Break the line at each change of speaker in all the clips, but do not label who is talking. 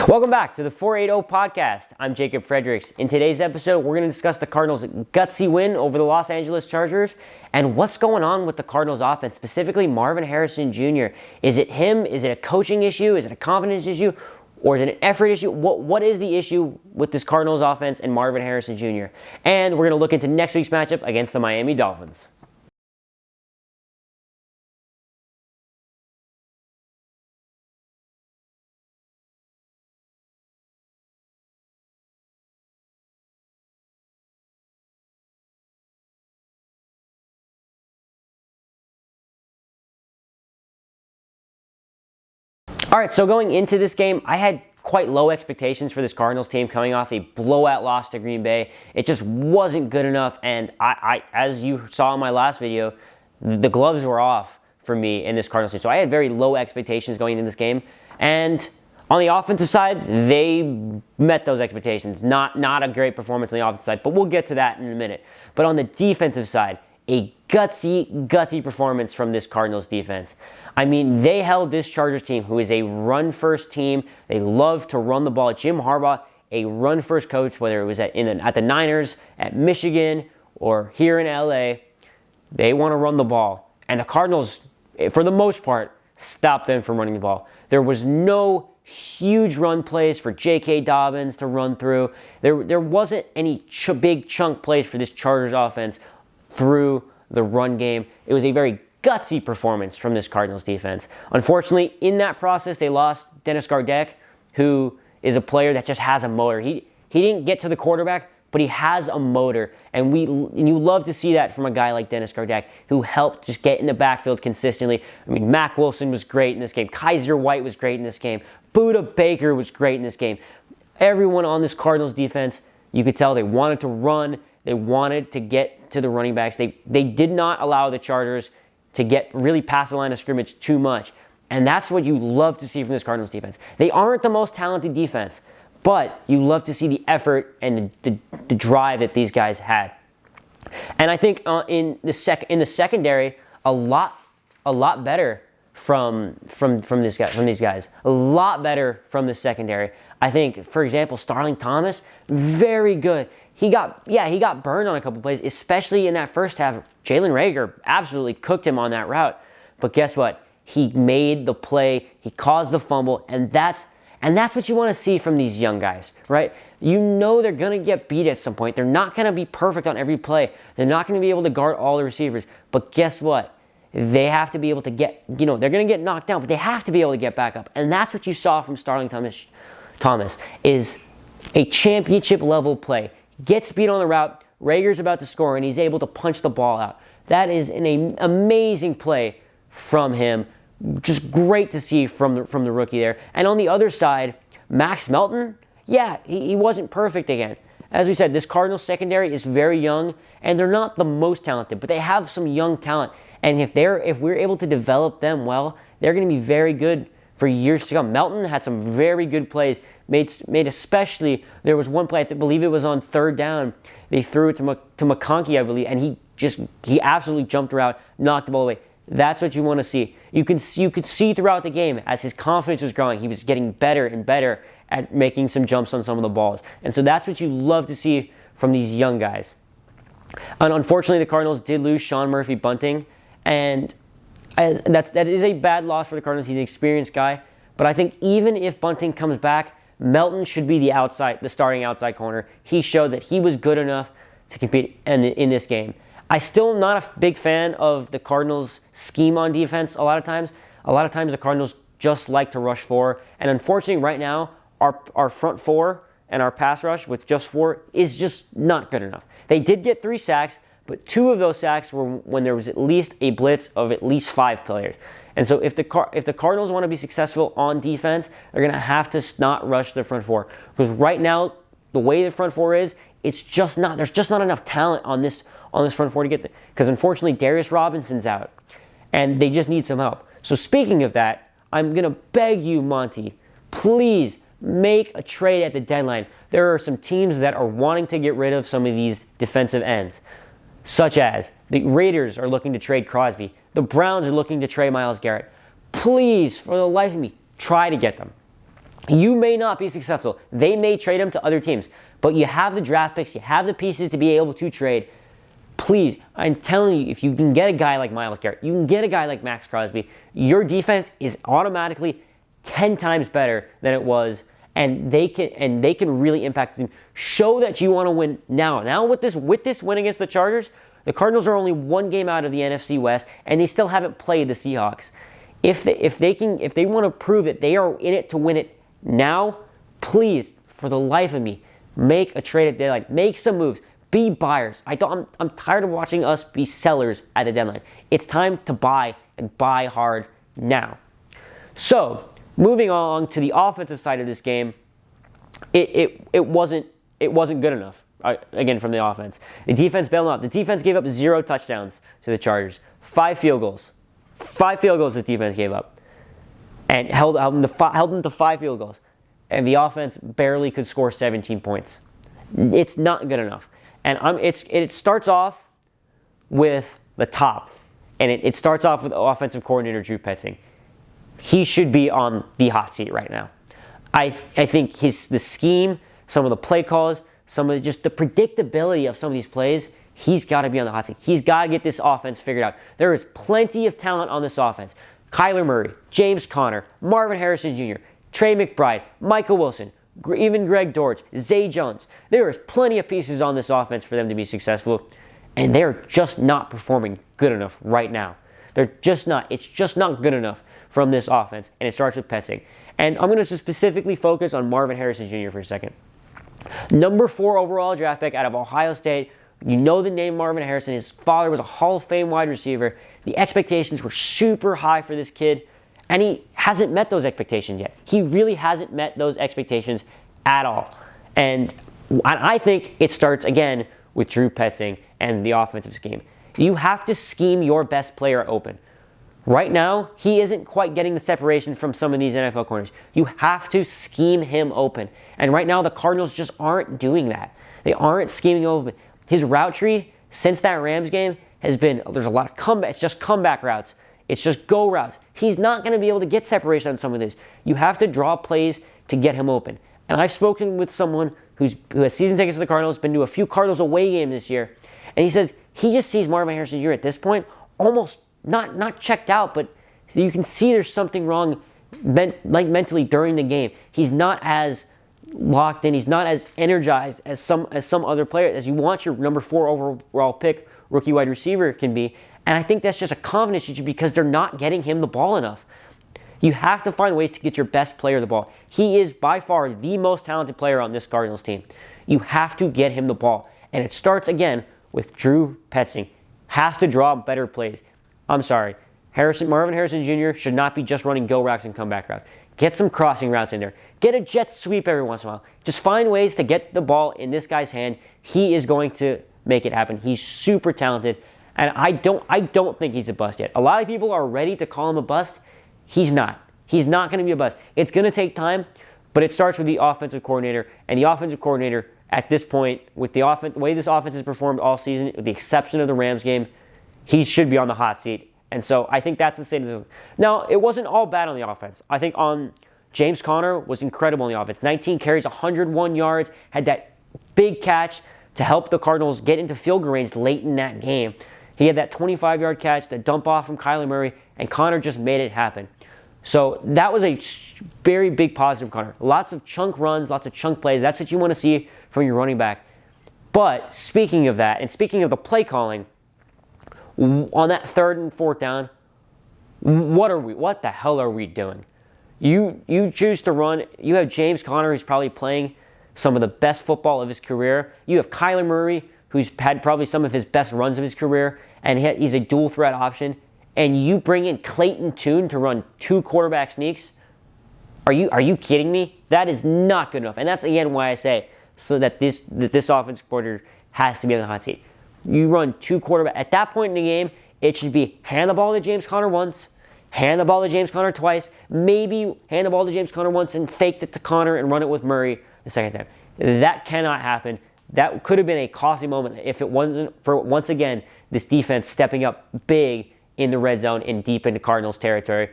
Welcome back to the 480 podcast. I'm Jacob Fredericks. In today's episode, we're going to discuss the Cardinals' gutsy win over the Los Angeles Chargers and what's going on with the Cardinals offense, specifically Marvin Harrison Jr. Is it him? Is it a coaching issue? Is it a confidence issue? Or is it an effort issue? What is the issue with this Cardinals offense and Marvin Harrison Jr.? And we're going to look into next week's matchup against the Miami Dolphins. All right, so going into this game, I had quite low expectations for this Cardinals team coming off a blowout loss to Green Bay. It just wasn't good enough, and I as you saw in my last video, the gloves were off for me in this Cardinals team. So I had very low expectations going into this game, and on the offensive side, they met those expectations. Not a great performance on the offensive side, but we'll get to that in a minute. But on the defensive side, a gutsy performance from this Cardinals defense. I mean, they held this Chargers team, who is a run-first team. They love to run the ball. Jim Harbaugh, a run-first coach, whether it was at the Niners, at Michigan, or here in LA, they want to run the ball. And the Cardinals, for the most part, stopped them from running the ball. There was no huge run plays for J.K. Dobbins to run through. There wasn't any big chunk plays for this Chargers offense through the run game. It was a very gutsy performance from this Cardinals defense. Unfortunately, in that process, they lost Dennis Gardeck, who is a player that just has a motor. He didn't get to the quarterback, but he has a motor, and you love to see that from a guy like Dennis Gardeck, who helped just get in the backfield consistently. I mean, Mack Wilson was great in this game. Kaiser White was great in this game. Buda Baker was great in this game. Everyone on this Cardinals defense, you could tell they wanted to run. They wanted to get to the running backs. They did not allow the Chargers to get really past the line of scrimmage too much. And that's what you love to see from this Cardinals defense. They aren't the most talented defense, but you love to see the effort and the drive that these guys had. And I think in the secondary, a lot better from these guys. A lot better from the secondary. I think, for example, Starling Thomas, very good. He got burned on a couple plays, especially in that first half. Jalen Reagor absolutely cooked him on that route. But guess what? He made the play. He caused the fumble, and that's what you want to see from these young guys, right? You know they're going to get beat at some point. They're not going to be perfect on every play. They're not going to be able to guard all the receivers. But guess what? They have to be able to they're going to get knocked down, but they have to be able to get back up. And that's what you saw from Starling Thomas is a championship level play. Gets beat on the route, Reagor's about to score, and he's able to punch the ball out. That is an amazing play from him. Just great to see from the rookie there. And on the other side, Max Melton, he wasn't perfect again. As we said, this Cardinals secondary is very young, and they're not the most talented, but they have some young talent. And if we're able to develop them well, they're going to be very good for years to come. Melton had some very good plays, made especially, there was one play, I believe it was on third down, they threw it to McConkey, I believe, and he absolutely jumped around, knocked the ball away. That's what you want to see. You could see throughout the game, as his confidence was growing, he was getting better and better at making some jumps on some of the balls. And so that's what you love to see from these young guys. And unfortunately, the Cardinals did lose Sean Murphy-Bunting, and that is a bad loss for the Cardinals. He's an experienced guy. But I think even if Bunting comes back, Melton should be the starting outside corner. He showed that he was good enough to compete in this game. I still not a big fan of the Cardinals' scheme on defense a lot of times. A lot of times the Cardinals just like to rush four. And unfortunately right now, our front four and our pass rush with just four is just not good enough. They did get 3 sacks, but 2 of those sacks were when there was at least a blitz of at least 5 players. And so if the Cardinals want to be successful on defense, they're going to have to not rush the front four. Because right now, the way the front four is, there's just not enough talent on this front four to get there. Because unfortunately, Darius Robinson's out. And they just need some help. So speaking of that, I'm going to beg you, Monty, please make a trade at the deadline. There are some teams that are wanting to get rid of some of these defensive ends. Such as the Raiders are looking to trade Crosby. The Browns are looking to trade Myles Garrett. Please, for the life of me, try to get them. You may not be successful. They may trade him to other teams, but you have the draft picks, you have the pieces to be able to trade. Please, I'm telling you, if you can get a guy like Myles Garrett, you can get a guy like Max Crosby, your defense is automatically 10 times better than it was, and they can really impact the team. Show that you want to win now. Now with this win against the Chargers, the Cardinals are only one game out of the NFC West, and they still haven't played the Seahawks. If they want to prove that they are in it to win it now, please, for the life of me, make a trade at deadline. Make some moves. Be buyers. I'm tired of watching us be sellers at the deadline. It's time to buy, and buy hard now. So, moving on to the offensive side of this game, it wasn't good enough. Again, from the offense, the defense bailed out. The defense gave up 0 touchdowns to the Chargers. 5 field goals. 5 field goals the defense gave up, and held them to 5 field goals. And the offense barely could score 17 points. It's not good enough. And it starts off with the top, and it starts off with offensive coordinator Drew Petzing. He should be on the hot seat right now. I think the scheme, some of the play calls, some of just the predictability of some of these plays, he's got to be on the hot seat. He's got to get this offense figured out. There is plenty of talent on this offense. Kyler Murray, James Conner, Marvin Harrison Jr., Trey McBride, Michael Wilson, even Greg Dortch, Zay Jones. There is plenty of pieces on this offense for them to be successful, and they're just not performing good enough right now. They're just not. It's just not good enough from this offense, and it starts with Petzing. And I'm going to specifically focus on Marvin Harrison Jr. for a second. Number 4 overall draft pick out of Ohio State. You know the name Marvin Harrison. His father was a Hall of Fame wide receiver. The expectations were super high for this kid, and he hasn't met those expectations yet. He really hasn't met those expectations at all. And I think it starts, again, with Drew Petzing and the offensive scheme. You have to scheme your best player open. Right now, he isn't quite getting the separation from some of these NFL corners. You have to scheme him open. And right now, the Cardinals just aren't doing that. They aren't scheming open. His route tree, since that Rams game, has been, there's a lot of comeback. It's just comeback routes. It's just go routes. He's not going to be able to get separation on some of these. You have to draw plays to get him open. And I've spoken with someone who has season tickets to the Cardinals, been to a few Cardinals away games this year, and he says he just sees Marvin Harrison Jr. at this point almost not checked out, but you can see there's something wrong mentally during the game. He's not as locked in. He's not as energized as some other player, as you want your number 4 overall pick rookie wide receiver can be. And I think that's just a confidence issue because they're not getting him the ball enough. You have to find ways to get your best player the ball. He is by far the most talented player on this Cardinals team. You have to get him the ball. And it starts, again, with Drew Petzing. Has to draw better plays. I'm sorry. Marvin Harrison Jr. should not be just running go routes and comeback routes. Get some crossing routes in there. Get a jet sweep every once in a while. Just find ways to get the ball in this guy's hand. He is going to make it happen. He's super talented. And I don't think he's a bust yet. A lot of people are ready to call him a bust. He's not. He's not going to be a bust. It's going to take time, but it starts with the offensive coordinator. And the offensive coordinator, at this point, with the way this offense has performed all season, with the exception of the Rams game, he should be on the hot seat. And so I think that's the state of the. Now, it wasn't all bad on the offense. I think James Conner was incredible on the offense. 19 carries, 101 yards, had that big catch to help the Cardinals get into field goal range late in that game. He had that 25-yard catch, the dump off from Kyler Murray, and Conner just made it happen. So that was a very big positive from Conner. Lots of chunk runs, lots of chunk plays. That's what you want to see from your running back. But speaking of that, and speaking of the play calling, on that 3rd and 4th down, what the hell are we doing? You choose to run. You have James Conner, who's probably playing some of the best football of his career. You have Kyler Murray, who's had probably some of his best runs of his career, and he's a dual threat option. And you bring in Clayton Tune to run 2 quarterback sneaks? Are you kidding me? That is not good enough. And that's, again, why I say so that this offensive coordinator has to be on the hot seat. You run 2 quarterbacks. At that point in the game, it should be hand the ball to James Conner once, hand the ball to James Conner twice, maybe hand the ball to James Conner once and fake it to Conner and run it with Murray the second time. That cannot happen. That could have been a costly moment if it wasn't for, once again, this defense stepping up big in the red zone and deep into Cardinals territory.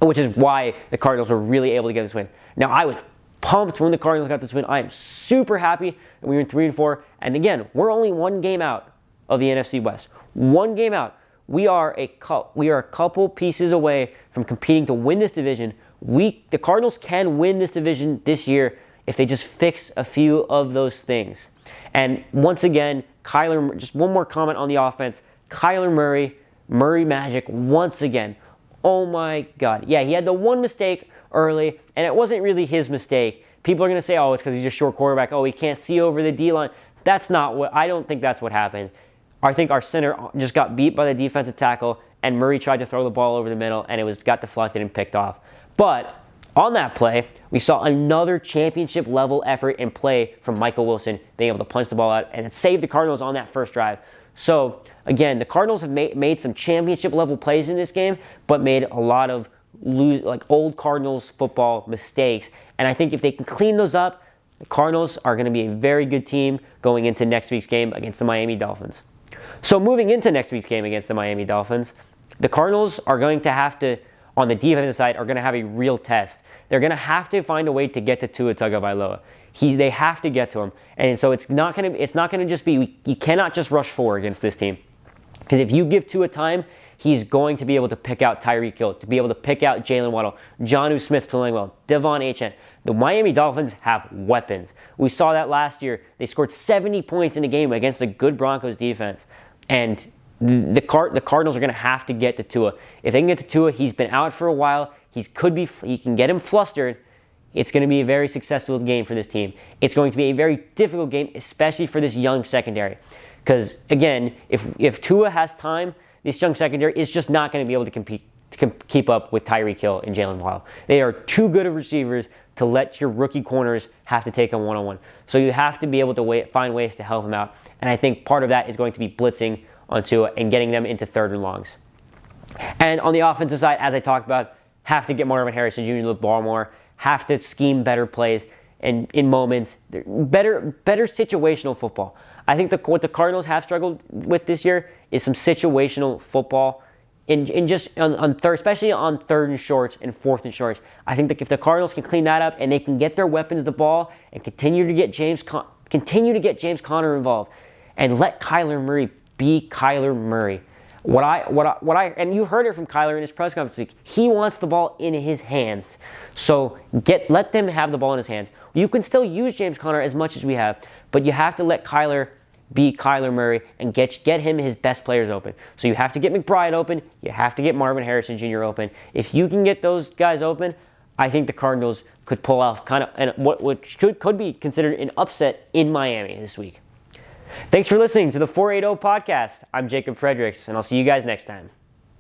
which is why the Cardinals were really able to get this win. Now, I was pumped when the Cardinals got this win. I am super happy that we were in 3-4. And again, we're only one game out of the NFC West. One game out. We are a couple pieces away from competing to win this division. The Cardinals can win this division this year if they just fix a few of those things. And once again, just one more comment on the offense. Kyler Murray magic once again. Oh my God. Yeah, he had the one mistake early, and it wasn't really his mistake. People are going to say, oh, it's because he's a short quarterback. Oh, he can't see over the D-line. I don't think that's what happened. I think our center just got beat by the defensive tackle, and Murray tried to throw the ball over the middle, and it got deflected and picked off. But on that play, we saw another championship-level effort in play from Michael Wilson, being able to punch the ball out, and it saved the Cardinals on that first drive. So, again, the Cardinals have made some championship-level plays in this game, but made a lot of old Cardinals football mistakes. And I think if they can clean those up, the Cardinals are going to be a very good team going into next week's game against the Miami Dolphins. So moving into next week's game against the Miami Dolphins, the Cardinals are going to have to, on the defensive side, are going to have a real test. They're going to have to find a way to get to Tua Tagovailoa. They have to get to him. And so it's not going to just be, you cannot just rush forward against this team. Because if you give Tua time, he's going to be able to pick out Tyreek Hill, to be able to pick out Jalen Waddle, Jonnu Smith playing well, Devon Achane. The Miami Dolphins have weapons. We saw that last year. They scored 70 points in a game against a good Broncos defense. And the Cardinals are going to have to get to Tua. If they can get to Tua, he's been out for a while. You can get him flustered. It's going to be a very successful game for this team. It's going to be a very difficult game, especially for this young secondary. Because, again, if Tua has time, this young secondary is just not going to be able to keep up with Tyreek Hill and Jalen Waddle. They are too good of receivers to let your rookie corners have to take them one-on-one. So you have to be able to find ways to help them out. And I think part of that is going to be blitzing on Tua and getting them into third and longs. And on the offensive side, as I talked about, have to get Marvin Harrison Jr. to the ball more, have to scheme better plays and in moments, better situational football. I think what the Cardinals have struggled with this year is some situational football, especially on third and shorts and fourth and shorts. I think that if the Cardinals can clean that up and they can get their weapons the ball and continue to get James Conner involved and let Kyler Murray be Kyler Murray. And you heard it from Kyler in his press conference this week. He wants the ball in his hands. So let them have the ball in his hands. You can still use James Conner as much as we have, but you have to let Kyler be Kyler Murray and get him his best players open. So you have to get McBride open. You have to get Marvin Harrison Jr. open. If you can get those guys open, I think the Cardinals could pull off what could be considered an upset in Miami this week. Thanks for listening to the 480 podcast. I'm Jacob Fredericks, and I'll see you guys next time.